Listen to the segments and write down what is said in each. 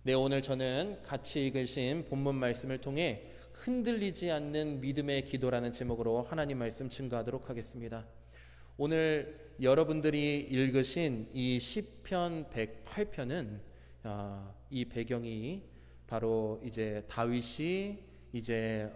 네, 오늘 저는 같이 읽으신 본문 말씀을 통해 흔들리지 않는 믿음의 기도라는 제목으로 하나님 말씀 증거하도록 하겠습니다. 오늘 여러분들이 읽으신 이 시편 108편은 이 배경이 바로 이제 다윗이 이제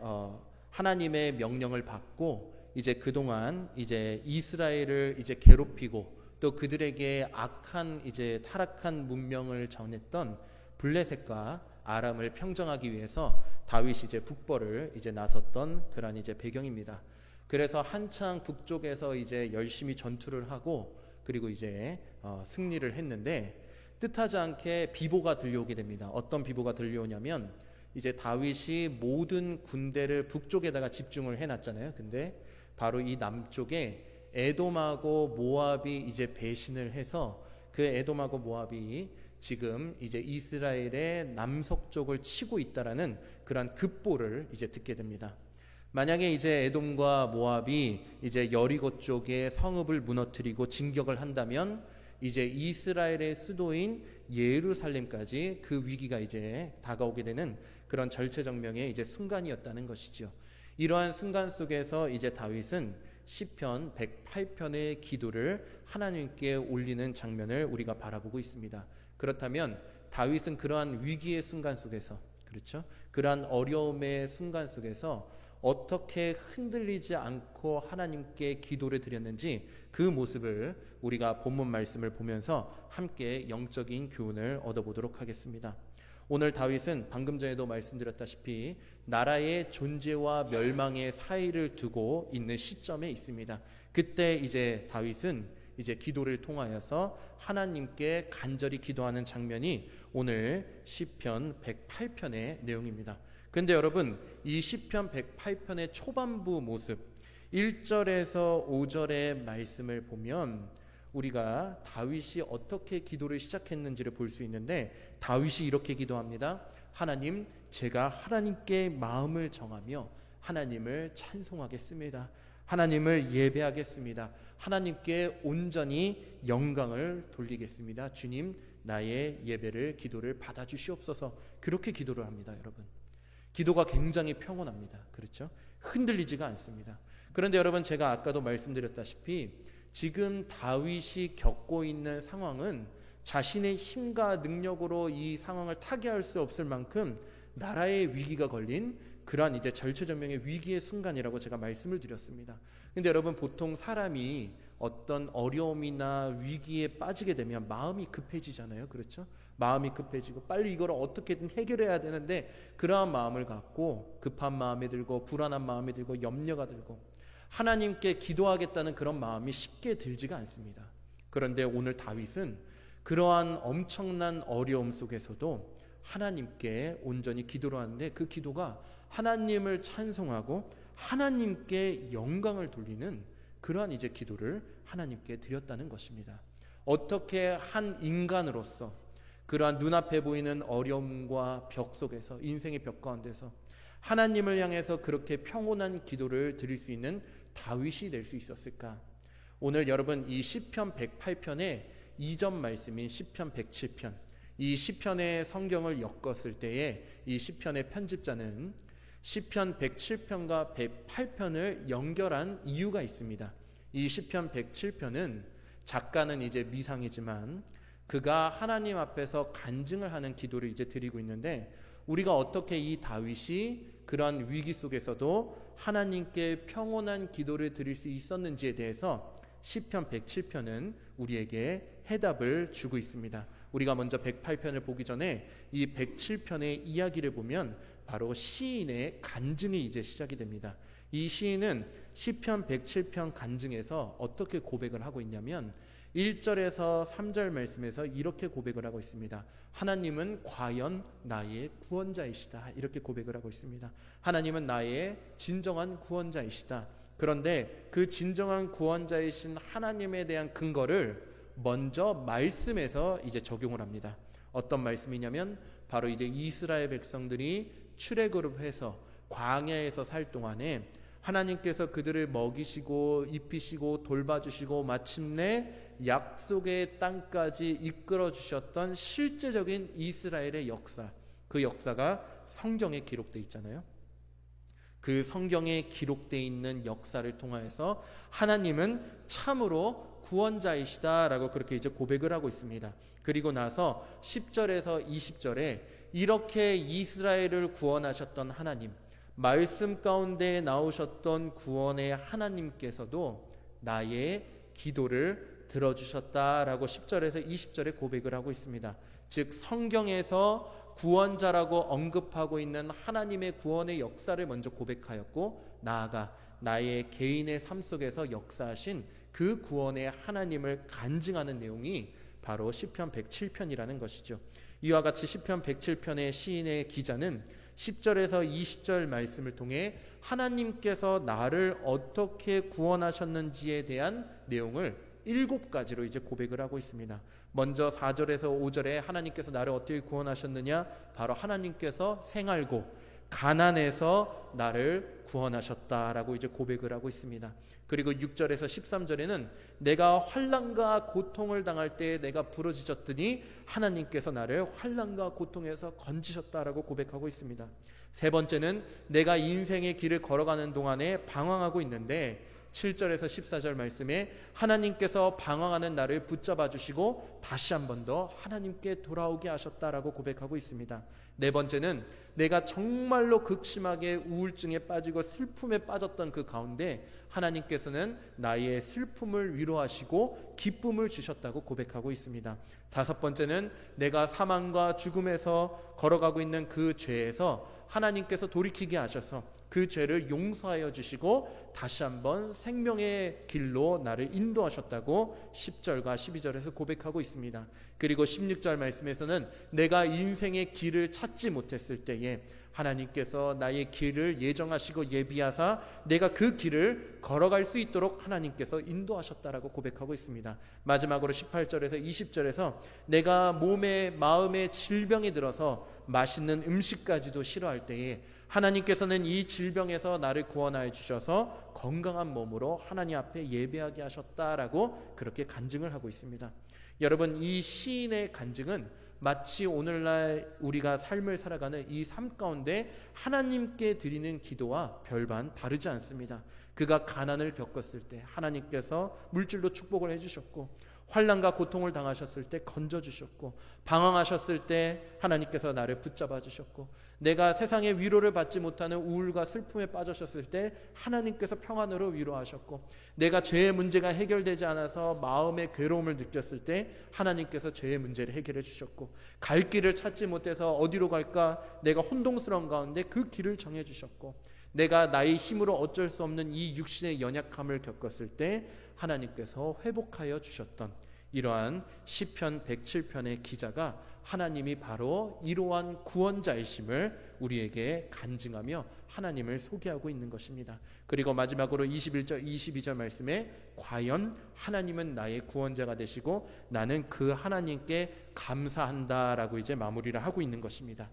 하나님의 명령을 받고 이제 그동안 이제 이스라엘을 이제 괴롭히고 또 그들에게 악한 이제 타락한 문명을 전했던 블레셋과 아람을 평정하기 위해서 다윗이 이제 북벌을 이제 나섰던 그런 이제 배경입니다. 그래서 한창 북쪽에서 이제 열심히 전투를 하고 그리고 이제 승리를 했는데 뜻하지 않게 비보가 들려오게 됩니다. 어떤 비보가 들려오냐면 이제 다윗이 모든 군대를 북쪽에다가 집중을 해놨잖아요. 근데 바로 이 남쪽에 에돔하고 모압이 이제 배신을 해서 그 에돔하고 모압이 지금 이제 이스라엘의 남서쪽을 치고 있다라는 그러한 급보를 이제 듣게 됩니다. 만약에 이제 에돔과 모압이 이제 여리고 쪽에 성읍을 무너뜨리고 진격을 한다면 이제 이스라엘의 수도인 예루살렘까지 그 위기가 이제 다가오게 되는 그런 절체절명의 이제 순간이었다는 것이죠. 이러한 순간 속에서 이제 다윗은 시편 108편의 기도를 하나님께 올리는 장면을 우리가 바라보고 있습니다. 그렇다면 다윗은 그러한 위기의 순간 속에서, 그렇죠? 그러한 어려움의 순간 속에서 어떻게 흔들리지 않고 하나님께 기도를 드렸는지 그 모습을 우리가 본문 말씀을 보면서 함께 영적인 교훈을 얻어보도록 하겠습니다. 오늘 다윗은 방금 전에도 말씀드렸다시피 나라의 존재와 멸망의 사이를 두고 있는 시점에 있습니다. 그때 이제 다윗은 이제 기도를 통하여서 하나님께 간절히 기도하는 장면이 오늘 시편 108편의 내용입니다. 근데 여러분, 이 시편 108편의 초반부 모습 1절에서 5절의 말씀을 보면 우리가 다윗이 어떻게 기도를 시작했는지를 볼 수 있는데 다윗이 이렇게 기도합니다. 하나님, 제가 하나님께 마음을 정하며 하나님을 찬송하겠습니다. 하나님을 예배하겠습니다. 하나님께 온전히 영광을 돌리겠습니다. 주님, 나의 예배를 기도를 받아주시옵소서. 그렇게 기도를 합니다. 여러분, 기도가 굉장히 평온합니다. 그렇죠? 흔들리지가 않습니다. 그런데 여러분, 제가 아까도 말씀드렸다시피 지금 다윗이 겪고 있는 상황은 자신의 힘과 능력으로 이 상황을 타개할 수 없을 만큼 나라의 위기가 걸린 그러한 이제 절체절명의 위기의 순간이라고 제가 말씀을 드렸습니다. 근데 여러분, 보통 사람이 어떤 어려움이나 위기에 빠지게 되면 마음이 급해지잖아요. 그렇죠? 마음이 급해지고 빨리 이걸 어떻게든 해결해야 되는데 그러한 마음을 갖고 급한 마음이 들고 불안한 마음이 들고 염려가 들고 하나님께 기도하겠다는 그런 마음이 쉽게 들지가 않습니다. 그런데 오늘 다윗은 그러한 엄청난 어려움 속에서도 하나님께 온전히 기도를 하는데 그 기도가 하나님을 찬송하고 하나님께 영광을 돌리는 그러한 이제 기도를 하나님께 드렸다는 것입니다. 어떻게 한 인간으로서 그러한 눈앞에 보이는 어려움과 벽 속에서 인생의 벽 가운데서 하나님을 향해서 그렇게 평온한 기도를 드릴 수 있는 다윗이 될 수 있었을까? 오늘 여러분, 이 시편 108편의 이전 말씀인 시편 107편, 이 시편의 성경을 엮었을 때에 이 시편의 편집자는 시편 107편과 108편을 연결한 이유가 있습니다. 이 시편 107편은 작가는 이제 미상이지만 그가 하나님 앞에서 간증을 하는 기도를 이제 드리고 있는데 우리가 어떻게 이 다윗이 그러한 위기 속에서도 하나님께 평온한 기도를 드릴 수 있었는지에 대해서 시편 107편은 우리에게 해답을 주고 있습니다. 우리가 먼저 108편을 보기 전에 이 107편의 이야기를 보면 바로 시인의 간증이 이제 시작이 됩니다. 이 시인은 시편 107편 간증에서 어떻게 고백을 하고 있냐면 1절에서 3절 말씀에서 이렇게 고백을 하고 있습니다. 하나님은 과연 나의 구원자이시다. 이렇게 고백을 하고 있습니다. 하나님은 나의 진정한 구원자이시다. 그런데 그 진정한 구원자이신 하나님에 대한 근거를 먼저 말씀에서 이제 적용을 합니다. 어떤 말씀이냐면 바로 이제 이스라엘 백성들이 출애굽을 해서 광야에서 살 동안에 하나님께서 그들을 먹이시고 입히시고 돌봐주시고 마침내 약속의 땅까지 이끌어 주셨던 실제적인 이스라엘의 역사, 그 역사가 성경에 기록되어 있잖아요. 그 성경에 기록되어 있는 역사를 통하여서 하나님은 참으로 구원자이시다라고 그렇게 이제 고백을 하고 있습니다. 그리고 나서 10절에서 20절에 이렇게 이스라엘을 구원하셨던 하나님, 말씀 가운데 나오셨던 구원의 하나님께서도 나의 기도를 들어주셨다라고 10절에서 20절에 고백을 하고 있습니다. 즉 성경에서 구원자라고 언급하고 있는 하나님의 구원의 역사를 먼저 고백하였고, 나아가 나의 개인의 삶 속에서 역사하신 그 구원의 하나님을 간증하는 내용이 바로 시편 107편이라는 것이죠. 이와 같이 시편 107편의 시인의 기자는 10절에서 20절 말씀을 통해 하나님께서 나를 어떻게 구원하셨는지에 대한 내용을 7가지로 이제 고백을 하고 있습니다. 먼저 4절에서 5절에 하나님께서 나를 어떻게 구원하셨느냐, 바로 하나님께서 생알고 가난해서 나를 구원하셨다라고 이제 고백을 하고 있습니다. 그리고 6절에서 13절에는 내가 환난과 고통을 당할 때 내가 부르짖었더니 하나님께서 나를 환난과 고통에서 건지셨다라고 고백하고 있습니다. 세 번째는 내가 인생의 길을 걸어가는 동안에 방황하고 있는데 7절에서 14절 말씀에 하나님께서 방황하는 나를 붙잡아 주시고 다시 한 번 더 하나님께 돌아오게 하셨다라고 고백하고 있습니다. 네 번째는 내가 정말로 극심하게 우울증에 빠지고 슬픔에 빠졌던 그 가운데 하나님께서는 나의 슬픔을 위로하시고 기쁨을 주셨다고 고백하고 있습니다. 다섯 번째는 내가 사망과 죽음에서 걸어가고 있는 그 죄에서 하나님께서 돌이키게 하셔서 그 죄를 용서하여 주시고 다시 한번 생명의 길로 나를 인도하셨다고 10절과 12절에서 고백하고 있습니다. 그리고 16절 말씀에서는 내가 인생의 길을 찾지 못했을 때에 하나님께서 나의 길을 예정하시고 예비하사 내가 그 길을 걸어갈 수 있도록 하나님께서 인도하셨다라고 고백하고 있습니다. 마지막으로 18절에서 20절에서 내가 몸에 마음에 질병이 들어서 맛있는 음식까지도 싫어할 때에 하나님께서는 이 질병에서 나를 구원하여 주셔서 건강한 몸으로 하나님 앞에 예배하게 하셨다라고 그렇게 간증을 하고 있습니다. 여러분, 이 시인의 간증은 마치 오늘날 우리가 삶을 살아가는 이 삶 가운데 하나님께 드리는 기도와 별반 다르지 않습니다. 그가 가난을 겪었을 때 하나님께서 물질로 축복을 해주셨고, 환난과 고통을 당하셨을 때 건져주셨고, 방황하셨을 때 하나님께서 나를 붙잡아 주셨고, 내가 세상의 위로를 받지 못하는 우울과 슬픔에 빠졌을 때 하나님께서 평안으로 위로하셨고, 내가 죄의 문제가 해결되지 않아서 마음의 괴로움을 느꼈을 때 하나님께서 죄의 문제를 해결해 주셨고, 갈 길을 찾지 못해서 어디로 갈까 내가 혼동스러운 가운데 그 길을 정해 주셨고, 내가 나의 힘으로 어쩔 수 없는 이 육신의 연약함을 겪었을 때 하나님께서 회복하여 주셨던 이러한 시편 107편의 기자가 하나님이 바로 이러한 구원자이심을 우리에게 간증하며 하나님을 소개하고 있는 것입니다. 그리고 마지막으로 21절 22절 말씀에 과연 하나님은 나의 구원자가 되시고 나는 그 하나님께 감사한다라고 이제 마무리를 하고 있는 것입니다.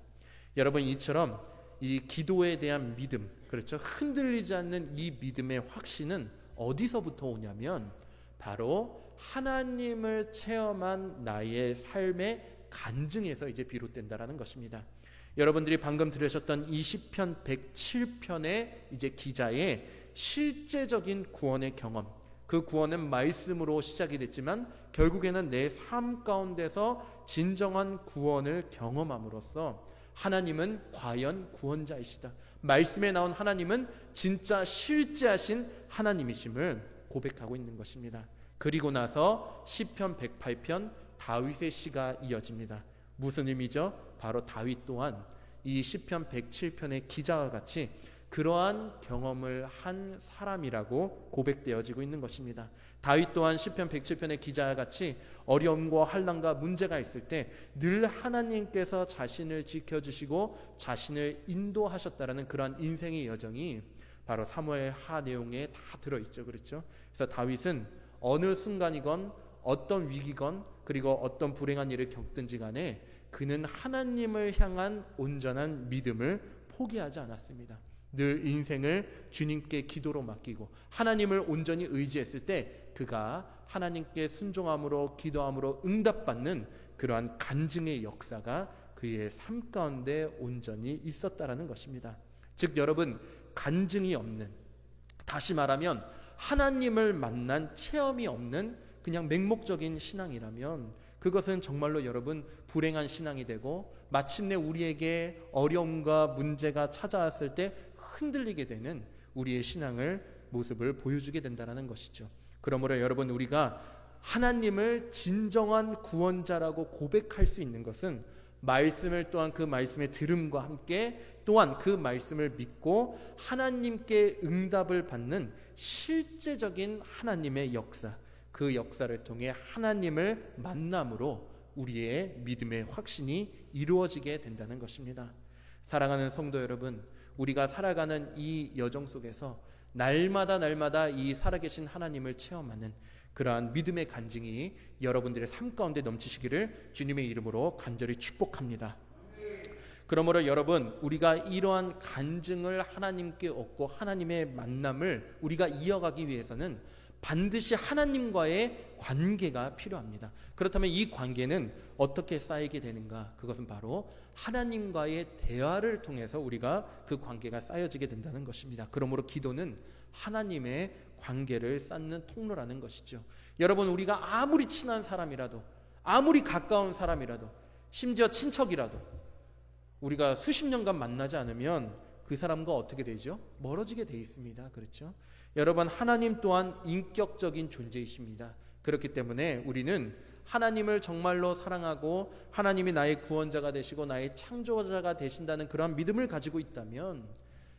여러분, 이처럼 이 기도에 대한 믿음, 그렇죠? 흔들리지 않는 이 믿음의 확신은 어디서부터 오냐면 바로 하나님을 체험한 나의 삶의 간증에서 이제 비롯된다라는 것입니다. 여러분들이 방금 들으셨던 이 시편 107편의 이제 기자의 실제적인 구원의 경험, 그 구원은 말씀으로 시작이 됐지만 결국에는 내 삶 가운데서 진정한 구원을 경험함으로써 하나님은 과연 구원자이시다, 말씀에 나온 하나님은 진짜 실제하신 하나님이심을 고백하고 있는 것입니다. 그리고 나서 시편 108편 다윗의 시가 이어집니다. 무슨 의미죠? 바로 다윗 또한 이 시편 107편의 기자와 같이 그러한 경험을 한 사람이라고 고백되어지고 있는 것입니다. 다윗 또한 시편 107편의 기자와 같이 어려움과 환난과 문제가 있을 때 늘 하나님께서 자신을 지켜주시고 자신을 인도하셨다라는 그러한 인생의 여정이 바로 사무엘 하 내용에 다 들어있죠. 그렇죠? 그래서 다윗은 어느 순간이건 어떤 위기건 그리고 어떤 불행한 일을 겪든지 간에 그는 하나님을 향한 온전한 믿음을 포기하지 않았습니다. 늘 인생을 주님께 기도로 맡기고 하나님을 온전히 의지했을 때 그가 하나님께 순종함으로 기도함으로 응답받는 그러한 간증의 역사가 그의 삶 가운데 온전히 있었다라는 것입니다. 즉 여러분, 간증이 없는, 다시 말하면 하나님을 만난 체험이 없는 그냥 맹목적인 신앙이라면 그것은 정말로 여러분 불행한 신앙이 되고 마침내 우리에게 어려움과 문제가 찾아왔을 때 흔들리게 되는 우리의 신앙을 모습을 보여주게 된다는 것이죠. 그러므로 여러분, 우리가 하나님을 진정한 구원자라고 고백할 수 있는 것은 말씀을 또한 그 말씀의 들음과 함께 또한 그 말씀을 믿고 하나님께 응답을 받는 실제적인 하나님의 역사, 그 역사를 통해 하나님을 만남으로 우리의 믿음의 확신이 이루어지게 된다는 것입니다. 사랑하는 성도 여러분, 우리가 살아가는 이 여정 속에서 날마다 이 살아계신 하나님을 체험하는 그러한 믿음의 간증이 여러분들의 삶 가운데 넘치시기를 주님의 이름으로 간절히 축복합니다. 그러므로 여러분, 우리가 이러한 간증을 하나님께 얻고 하나님의 만남을 우리가 이어가기 위해서는 반드시 하나님과의 관계가 필요합니다. 그렇다면 이 관계는 어떻게 쌓이게 되는가? 그것은 바로 하나님과의 대화를 통해서 우리가 그 관계가 쌓여지게 된다는 것입니다. 그러므로 기도는 하나님의 관계를 쌓는 통로라는 것이죠. 여러분, 우리가 아무리 친한 사람이라도, 아무리 가까운 사람이라도, 심지어 친척이라도 우리가 수십 년간 만나지 않으면 그 사람과 어떻게 되죠? 멀어지게 돼 있습니다. 그렇죠? 여러분, 하나님 또한 인격적인 존재이십니다. 그렇기 때문에 우리는 하나님을 정말로 사랑하고 하나님이 나의 구원자가 되시고 나의 창조자가 되신다는 그런 믿음을 가지고 있다면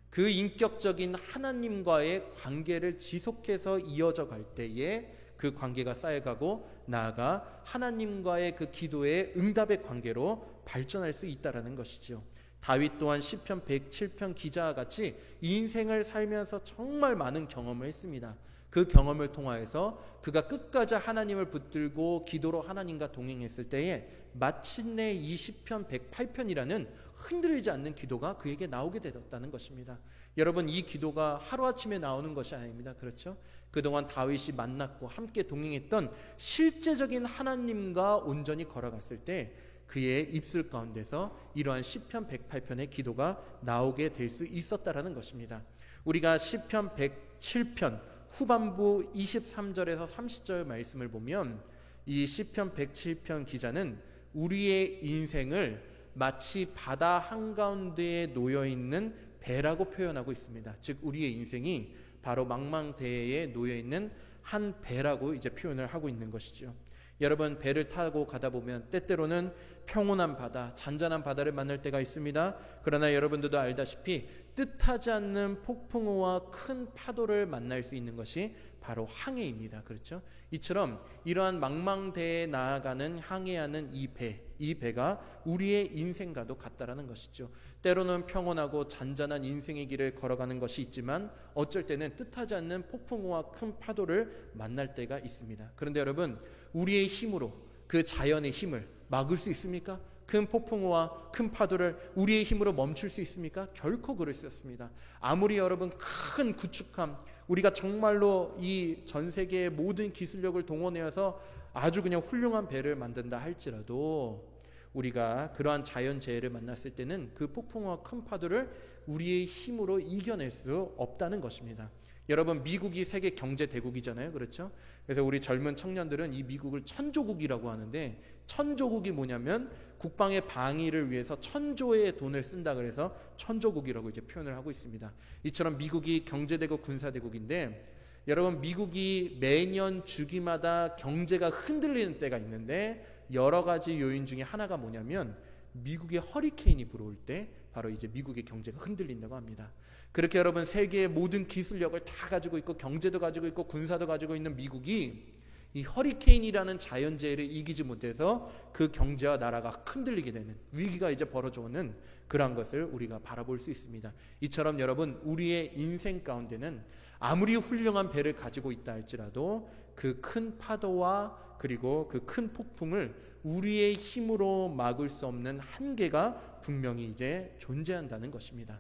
그 인격적인 하나님과의 관계를 지속해서 이어져 갈 때에 그 관계가 쌓여가고 나아가 하나님과의 그 기도의 응답의 관계로 발전할 수 있다는 것이죠. 다윗 또한 시편 107편 기자와 같이 인생을 살면서 정말 많은 경험을 했습니다. 그 경험을 통하여서 그가 끝까지 하나님을 붙들고 기도로 하나님과 동행했을 때에 마침내 이 시편 108편이라는 흔들리지 않는 기도가 그에게 나오게 되었다는 것입니다. 여러분, 이 기도가 하루아침에 나오는 것이 아닙니다. 그렇죠? 그동안 다윗이 만났고 함께 동행했던 실제적인 하나님과 온전히 걸어갔을 때 그의 입술 가운데서 이러한 시편 108편의 기도가 나오게 될 수 있었다라는 것입니다. 우리가 시편 107편 후반부 23절에서 30절 말씀을 보면 이 시편 107편 기자는 우리의 인생을 마치 바다 한가운데에 놓여있는 배라고 표현하고 있습니다. 즉 우리의 인생이 바로 망망대해에 놓여있는 한 배라고 이제 표현을 하고 있는 것이죠. 여러분, 배를 타고 가다 보면 때때로는 평온한 바다, 잔잔한 바다를 만날 때가 있습니다. 그러나 여러분들도 알다시피 뜻하지 않는 폭풍우와 큰 파도를 만날 수 있는 것이 바로 항해입니다. 그렇죠? 이처럼 이러한 망망대해에 나아가는 항해하는 이 배가 우리의 인생과도 같다라는 것이죠. 때로는 평온하고 잔잔한 인생의 길을 걸어가는 것이 있지만 어쩔 때는 뜻하지 않는 폭풍우와 큰 파도를 만날 때가 있습니다. 그런데 여러분, 우리의 힘으로 그 자연의 힘을 막을 수 있습니까? 큰 폭풍우와 큰 파도를 우리의 힘으로 멈출 수 있습니까? 결코 그럴 수 없습니다. 아무리 여러분 큰 구축함, 우리가 정말로 이 전 세계의 모든 기술력을 동원해서 아주 그냥 훌륭한 배를 만든다 할지라도 우리가 그러한 자연재해를 만났을 때는 그 폭풍과 큰 파도를 우리의 힘으로 이겨낼 수 없다는 것입니다. 여러분, 미국이 세계 경제 대국이잖아요. 그렇죠? 그래서 우리 젊은 청년들은 이 미국을 천조국이라고 하는데, 천조국이 뭐냐면 국방의 방위를 위해서 천조의 돈을 쓴다 그래서 천조국이라고 이제 표현을 하고 있습니다. 이처럼 미국이 경제대국, 군사대국인데, 여러분, 미국이 매년 주기마다 경제가 흔들리는 때가 있는데 여러 가지 요인 중에 하나가 뭐냐면 미국의 허리케인이 불어올 때 바로 이제 미국의 경제가 흔들린다고 합니다. 그렇게 여러분, 세계의 모든 기술력을 다 가지고 있고 경제도 가지고 있고 군사도 가지고 있는 미국이 이 허리케인이라는 자연재해를 이기지 못해서 그 경제와 나라가 흔들리게 되는 위기가 이제 벌어져오는 그러한 것을 우리가 바라볼 수 있습니다. 이처럼 여러분, 우리의 인생 가운데는 아무리 훌륭한 배를 가지고 있다 할지라도 그 큰 파도와 그리고 그 큰 폭풍을 우리의 힘으로 막을 수 없는 한계가 분명히 이제 존재한다는 것입니다.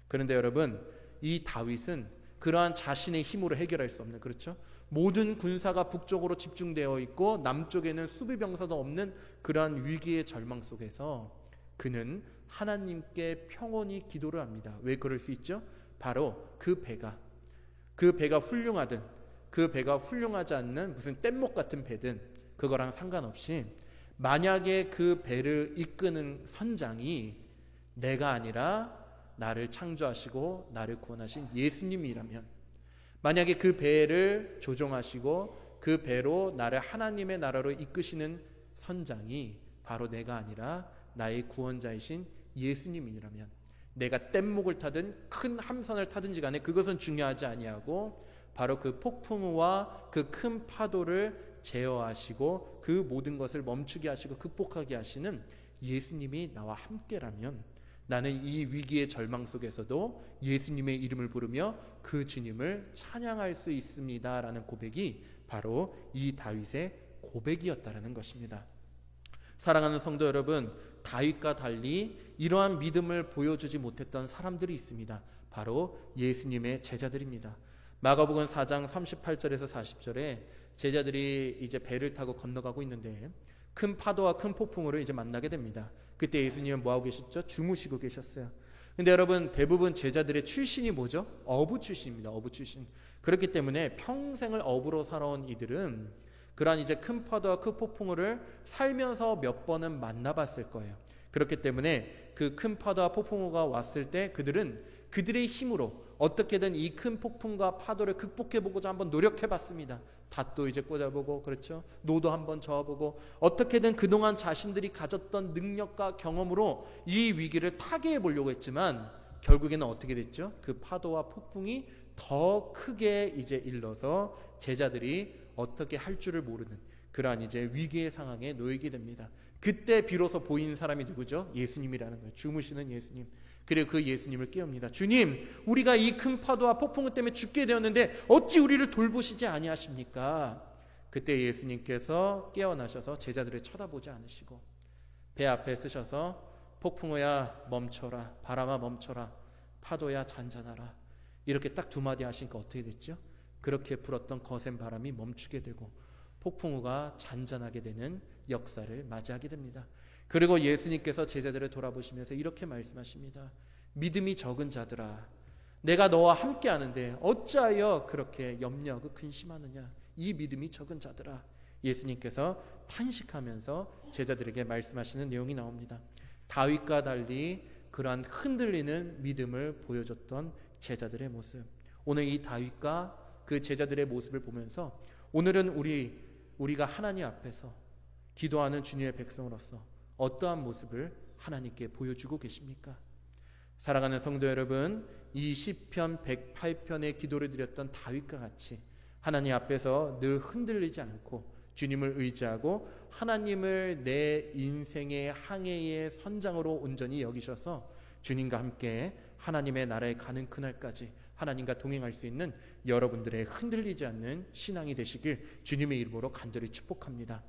그런데 여러분, 이 다윗은 그러한 자신의 힘으로 해결할 수 없는, 그렇죠? 모든 군사가 북쪽으로 집중되어 있고 남쪽에는 수비병사도 없는 그러한 위기의 절망 속에서 그는 하나님께 평온히 기도를 합니다. 왜 그럴 수 있죠? 바로 그 배가 훌륭하든 그 배가 훌륭하지 않는 무슨 뗏목 같은 배든 그거랑 상관없이 만약에 그 배를 이끄는 선장이 내가 아니라 나를 창조하시고 나를 구원하신 예수님이라면, 만약에 그 배를 조종하시고 그 배로 나를 하나님의 나라로 이끄시는 선장이 바로 내가 아니라 나의 구원자이신 예수님이라면, 내가 뗏목을 타든 큰 함선을 타든지 간에 그것은 중요하지 아니하고 바로 그 폭풍우와 그 큰 파도를 제어하시고 그 모든 것을 멈추게 하시고 극복하게 하시는 예수님이 나와 함께라면 나는 이 위기의 절망 속에서도 예수님의 이름을 부르며 그 주님을 찬양할 수 있습니다 라는 고백이 바로 이 다윗의 고백이었다라는 것입니다. 사랑하는 성도 여러분, 다윗과 달리 이러한 믿음을 보여주지 못했던 사람들이 있습니다. 바로 예수님의 제자들입니다. 마가복음 4장 38절에서 40절에 제자들이 이제 배를 타고 건너가고 있는데 큰 파도와 큰 폭풍으로 이제 만나게 됩니다. 그때 예수님은 뭐하고 계셨죠? 주무시고 계셨어요. 근데 여러분, 대부분 제자들의 출신이 뭐죠? 어부 출신입니다. 어부 출신. 그렇기 때문에 평생을 어부로 살아온 이들은 그러한 이제 큰 파도와 큰 폭풍우를 살면서 몇 번은 만나봤을 거예요. 그렇기 때문에 그 큰 파도와 폭풍우가 왔을 때 그들은 그들의 힘으로 어떻게든 이 큰 폭풍과 파도를 극복해보고자 한번 노력해봤습니다. 닷도 이제 꽂아보고, 그렇죠? 노도 한번 저어보고, 어떻게든 그동안 자신들이 가졌던 능력과 경험으로 이 위기를 타개해보려고 했지만 결국에는 어떻게 됐죠? 그 파도와 폭풍이 더 크게 이제 일러서 제자들이 어떻게 할 줄을 모르는 그러한 이제 위기의 상황에 놓이게 됩니다. 그때 비로소 보이는 사람이 누구죠? 예수님이라는 거예요. 주무시는 예수님. 그리고 그 예수님을 깨웁니다. 주님, 우리가 이 큰 파도와 폭풍 때문에 죽게 되었는데 어찌 우리를 돌보시지 아니하십니까? 그때 예수님께서 깨어나셔서 제자들을 쳐다보지 않으시고 배 앞에 서셔서 폭풍우야 멈춰라, 바람아 멈춰라, 파도야 잔잔하라, 이렇게 딱 두 마디 하시니까 어떻게 됐죠? 그렇게 불었던 거센 바람이 멈추게 되고 폭풍우가 잔잔하게 되는 역사를 맞이하게 됩니다. 그리고 예수님께서 제자들을 돌아보시면서 이렇게 말씀하십니다. 믿음이 적은 자들아, 내가 너와 함께 하는데 어찌하여 그렇게 염려하고 근심하느냐. 이 믿음이 적은 자들아. 예수님께서 탄식하면서 제자들에게 말씀하시는 내용이 나옵니다. 다윗과 달리 그러한 흔들리는 믿음을 보여줬던 제자들의 모습. 오늘 이 다윗과 그 제자들의 모습을 보면서 오늘은 우리가 하나님 앞에서 기도하는 주님의 백성으로서 어떠한 모습을 하나님께 보여주고 계십니까? 사랑하는 성도 여러분, 이 시편 108편의 기도를 드렸던 다윗과 같이 하나님 앞에서 늘 흔들리지 않고 주님을 의지하고 하나님을 내 인생의 항해의 선장으로 온전히 여기셔서 주님과 함께 하나님의 나라에 가는 그날까지 하나님과 동행할 수 있는 여러분들의 흔들리지 않는 신앙이 되시길 주님의 이름으로 간절히 축복합니다.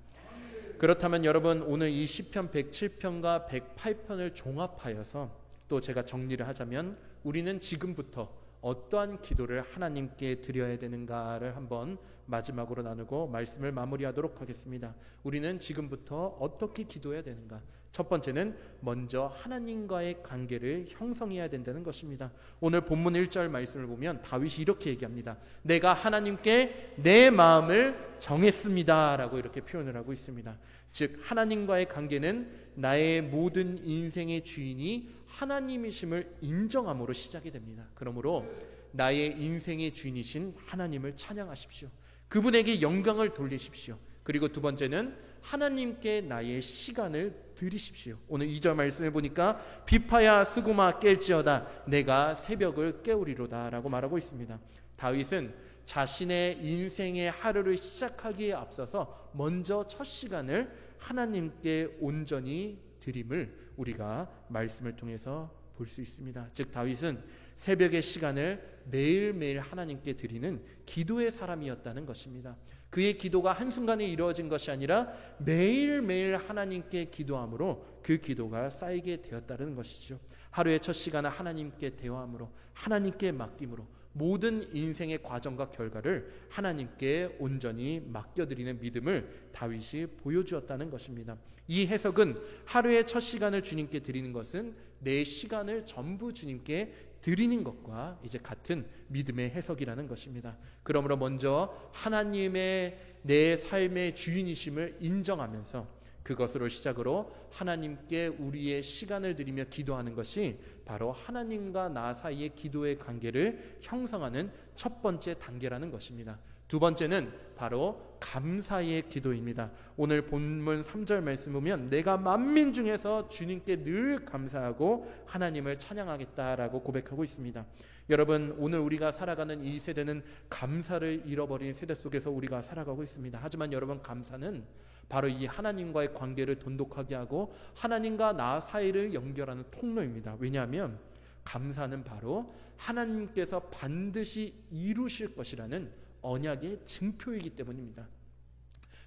그렇다면 여러분, 오늘 이 시편 107편과 108편을 종합하여서 또 제가 정리를 하자면 우리는 지금부터 어떠한 기도를 하나님께 드려야 되는가를 한번 마지막으로 나누고 말씀을 마무리하도록 하겠습니다. 우리는 지금부터 어떻게 기도해야 되는가? 첫 번째는 먼저 하나님과의 관계를 형성해야 된다는 것입니다. 오늘 본문 1절 말씀을 보면 다윗이 이렇게 얘기합니다. 내가 하나님께 내 마음을 정했습니다 라고 이렇게 표현을 하고 있습니다. 즉 하나님과의 관계는 나의 모든 인생의 주인이 하나님이심을 인정함으로 시작이 됩니다. 그러므로 나의 인생의 주인이신 하나님을 찬양하십시오. 그분에게 영광을 돌리십시오. 그리고 두 번째는 하나님께 나의 시간을 드리십시오. 오늘 2절 말씀을 보니까 비파야 스구마 깰지어다 내가 새벽을 깨우리로다 라고 말하고 있습니다. 다윗은 자신의 인생의 하루를 시작하기에 앞서서 먼저 첫 시간을 하나님께 온전히 드림을 우리가 말씀을 통해서 볼 수 있습니다. 즉 다윗은 새벽의 시간을 매일매일 하나님께 드리는 기도의 사람이었다는 것입니다. 그의 기도가 한순간에 이루어진 것이 아니라 매일매일 하나님께 기도함으로 그 기도가 쌓이게 되었다는 것이죠. 하루의 첫 시간을 하나님께 대화함으로, 하나님께 맡김으로 모든 인생의 과정과 결과를 하나님께 온전히 맡겨드리는 믿음을 다윗이 보여주었다는 것입니다. 이 해석은 하루의 첫 시간을 주님께 드리는 것은 내 시간을 전부 주님께 드리는 것과 이제 같은 믿음의 해석이라는 것입니다. 그러므로 먼저 하나님의 내 삶의 주인이심을 인정하면서 그것으로 시작으로 하나님께 우리의 시간을 드리며 기도하는 것이 바로 하나님과 나 사이의 기도의 관계를 형성하는 첫 번째 단계라는 것입니다. 두 번째는 바로 감사의 기도입니다. 오늘 본문 3절 말씀 보면 내가 만민 중에서 주님께 늘 감사하고 하나님을 찬양하겠다라고 고백하고 있습니다. 여러분, 오늘 우리가 살아가는 이 세대는 감사를 잃어버린 세대 속에서 우리가 살아가고 있습니다. 하지만 여러분, 감사는 바로 이 하나님과의 관계를 돈독하게 하고 하나님과 나 사이를 연결하는 통로입니다. 왜냐하면 감사는 바로 하나님께서 반드시 이루실 것이라는 언약의 증표이기 때문입니다.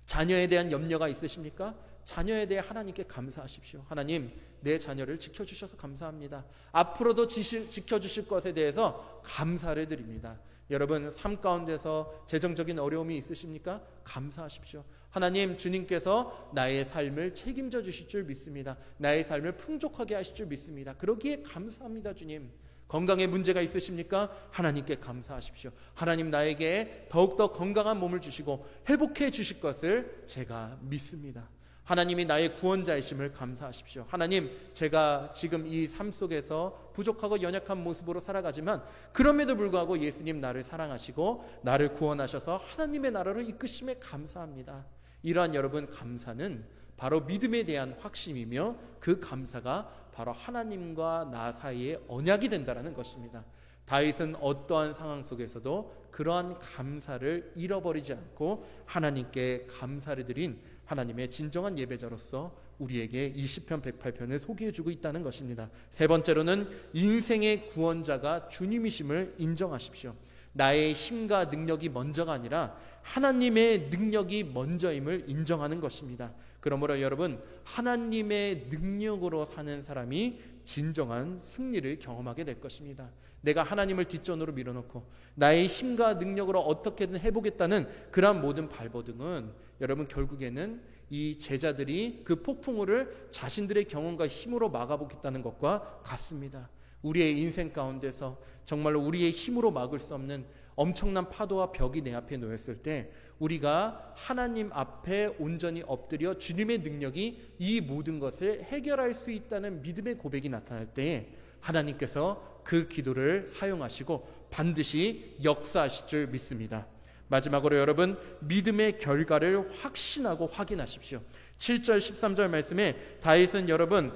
자녀에 대한 염려가 있으십니까? 자녀에 대해 하나님께 감사하십시오. 하나님, 내 자녀를 지켜주셔서 감사합니다. 앞으로도 지켜주실 것에 대해서 감사를 드립니다. 여러분, 삶 가운데서 재정적인 어려움이 있으십니까? 감사하십시오. 하나님, 주님께서 나의 삶을 책임져 주실 줄 믿습니다. 나의 삶을 풍족하게 하실 줄 믿습니다. 그러기에 감사합니다. 주님, 건강에 문제가 있으십니까? 하나님께 감사하십시오. 하나님, 나에게 더욱더 건강한 몸을 주시고 회복해 주실 것을 제가 믿습니다. 하나님이 나의 구원자이심을 감사하십시오. 하나님, 제가 지금 이 삶 속에서 부족하고 연약한 모습으로 살아가지만 그럼에도 불구하고 예수님 나를 사랑하시고 나를 구원하셔서 하나님의 나라로 이끄심에 감사합니다. 이러한 여러분, 감사는 바로 믿음에 대한 확신이며 그 감사가 바로 하나님과 나 사이의 언약이 된다는 것입니다. 다윗은 어떠한 상황 속에서도 그러한 감사를 잃어버리지 않고 하나님께 감사를 드린 하나님의 진정한 예배자로서 우리에게 이 시편 108편을 소개해주고 있다는 것입니다. 세 번째로는 인생의 구원자가 주님이심을 인정하십시오. 나의 힘과 능력이 먼저가 아니라 하나님의 능력이 먼저임을 인정하는 것입니다. 그러므로 여러분, 하나님의 능력으로 사는 사람이 진정한 승리를 경험하게 될 것입니다. 내가 하나님을 뒷전으로 밀어놓고 나의 힘과 능력으로 어떻게든 해보겠다는 그러한 모든 발버둥은 여러분, 결국에는 이 제자들이 그 폭풍우를 자신들의 경험과 힘으로 막아보겠다는 것과 같습니다. 우리의 인생 가운데서 정말로 우리의 힘으로 막을 수 없는 엄청난 파도와 벽이 내 앞에 놓였을 때 우리가 하나님 앞에 온전히 엎드려 주님의 능력이 이 모든 것을 해결할 수 있다는 믿음의 고백이 나타날 때에 하나님께서 그 기도를 사용하시고 반드시 역사하실 줄 믿습니다. 마지막으로 여러분, 믿음의 결과를 확신하고 확인하십시오. 7절 13절 말씀에 다윗은 여러분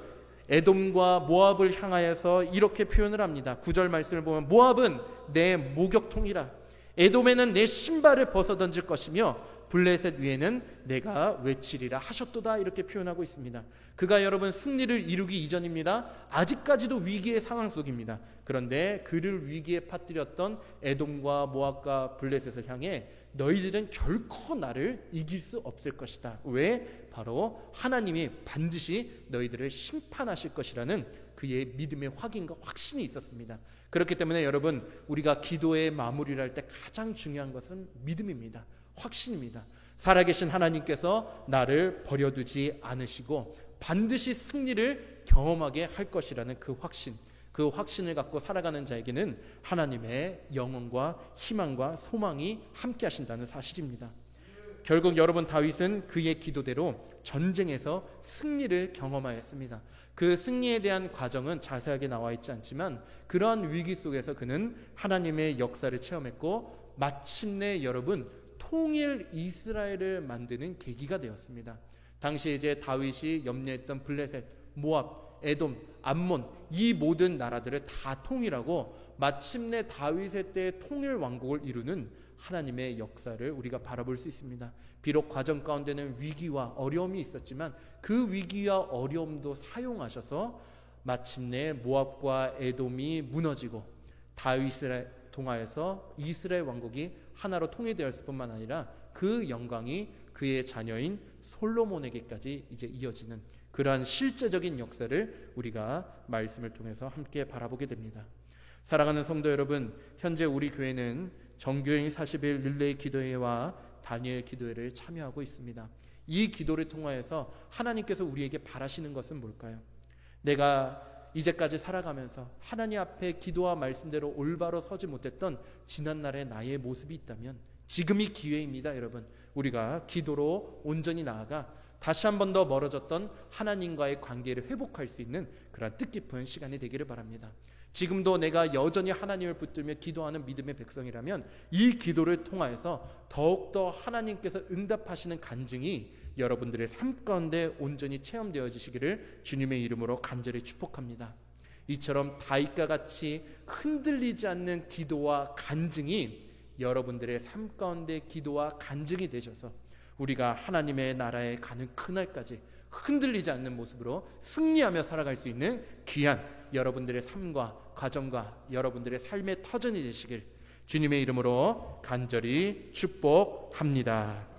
에돔과 모압을 향하여서 이렇게 표현을 합니다. 9절 말씀을 보면 모압은 내 목욕통이라, 에돔에는 내 신발을 벗어던질 것이며 블레셋 위에는 내가 외치리라 하셨도다, 이렇게 표현하고 있습니다. 그가 여러분 승리를 이루기 이전입니다. 아직까지도 위기의 상황 속입니다. 그런데 그를 위기에 빠뜨렸던 에돔과 모압과 블레셋을 향해 너희들은 결코 나를 이길 수 없을 것이다. 왜? 바로 하나님이 반드시 너희들을 심판하실 것이라는 그의 믿음의 확인과 확신이 있었습니다. 그렇기 때문에 여러분, 우리가 기도의 마무리를 할 때 가장 중요한 것은 믿음입니다. 확신입니다. 살아계신 하나님께서 나를 버려두지 않으시고 반드시 승리를 경험하게 할 것이라는 그 확신, 그 확신을 갖고 살아가는 자에게는 하나님의 영혼과 희망과 소망이 함께 하신다는 사실입니다. 결국 여러분, 다윗은 그의 기도대로 전쟁에서 승리를 경험하였습니다. 그 승리에 대한 과정은 자세하게 나와 있지 않지만 그러한 위기 속에서 그는 하나님의 역사를 체험했고 마침내 여러분 통일 이스라엘을 만드는 계기가 되었습니다. 당시 이제 다윗이 염려했던 블레셋, 모압, 에돔, 암몬 이 모든 나라들을 다 통일하고 마침내 다윗의 때 통일 왕국을 이루는 하나님의 역사를 우리가 바라볼 수 있습니다. 비록 과정 가운데는 위기와 어려움이 있었지만 그 위기와 어려움도 사용하셔서 마침내 모압과 에돔이 무너지고 다윗을 통하여서 이스라엘 왕국이 하나로 통일되었을 뿐만 아니라 그 영광이 그의 자녀인 솔로몬에게까지 이제 이어지는 그러한 실제적인 역사를 우리가 말씀을 통해서 함께 바라보게 됩니다. 사랑하는 성도 여러분, 현재 우리 교회는 정교행 40일 릴레이 기도회와 다니엘 기도회를 참여하고 있습니다. 이 기도를 통하여서 하나님께서 우리에게 바라시는 것은 뭘까요? 내가 이제까지 살아가면서 하나님 앞에 기도와 말씀대로 올바로 서지 못했던 지난날의 나의 모습이 있다면 지금이 기회입니다. 여러분, 우리가 기도로 온전히 나아가 다시 한 번 더 멀어졌던 하나님과의 관계를 회복할 수 있는 그런 뜻깊은 시간이 되기를 바랍니다. 지금도 내가 여전히 하나님을 붙들며 기도하는 믿음의 백성이라면 이 기도를 통하여서 더욱더 하나님께서 응답하시는 간증이 여러분들의 삶 가운데 온전히 체험되어지시기를 주님의 이름으로 간절히 축복합니다. 이처럼 다윗과 같이 흔들리지 않는 기도와 간증이 여러분들의 삶 가운데 기도와 간증이 되셔서 우리가 하나님의 나라에 가는 그날까지 흔들리지 않는 모습으로 승리하며 살아갈 수 있는 귀한 여러분들의 삶과 가정과 여러분들의 삶의 터전이 되시길 주님의 이름으로 간절히 축복합니다.